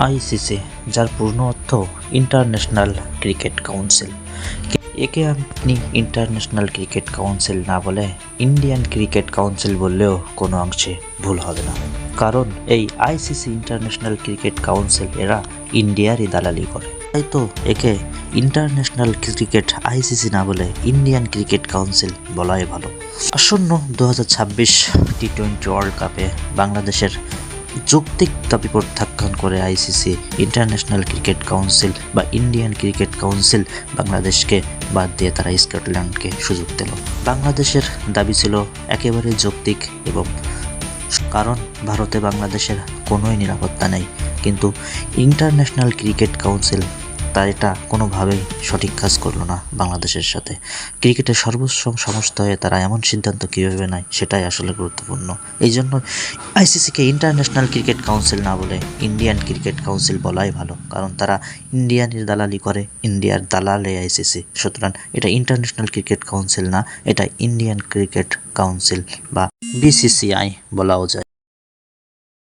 ICC, যার পূর্ণ অর্থ ইন্টারন্যাশনাল ক্রিকেট কাউন্সিল। একে আপনি ইন্টারন্যাশনাল ক্রিকেট কাউন্সিল না বলে ইন্ডিয়ান ক্রিকেট কাউন্সিল বললেও কোনো অংশে ভুল হবে না, কারণ এই আইসিসি ইন্টারন্যাশনাল ক্রিকেট কাউন্সিল এরা ইন্ডিয়ারই দালালি করে। তাই তো একে ইন্টারন্যাশনাল ক্রিকেট আইসিসি না বলে ইন্ডিয়ান ক্রিকেট কাউন্সিল বলাই ভালো। আসন্ন 2026 টি-20 ওয়ার্ল্ড কাপে বাংলাদেশের যৌক্তিক দাবি প্রত্যাখ্যান করে আইসিসি ইন্টারন্যাশনাল ক্রিকেট কাউন্সিল বা ইন্ডিয়ান ক্রিকেট কাউন্সিল বাংলাদেশকে বাদ দিয়ে তারা স্কটল্যান্ডকে সুযোগ দিল। বাংলাদেশের দাবি ছিল একেবারে যৌক্তিক, এবং কারণ ভারতে বাংলাদেশের কোনোই নিরাপত্তা নেই, কিন্তু ইন্টারন্যাশনাল ক্রিকেট কাউন্সিল তার এটা কোনোভাবেই সঠিক কাজ করলো না বাংলাদেশের সাথে। ক্রিকেটের সর্বোচ্চ সংস্থা হয়ে তারা এমন সিদ্ধান্ত কীভাবে নেয় সেটাই আসলে গুরুত্বপূর্ণ। এই জন্য আইসিসিকে ইন্টারন্যাশনাল ক্রিকেট কাউন্সিল না বলে ইন্ডিয়ান ক্রিকেট কাউন্সিল বলাই ভালো, কারণ তারা ইন্ডিয়ানের দালালি করে, ইন্ডিয়ার দালালে আইসিসি। সুতরাং এটা ইন্টারন্যাশনাল ক্রিকেট কাউন্সিল না, এটা ইন্ডিয়ান ক্রিকেট কাউন্সিল বা বিসিসিআই বলাও যায়।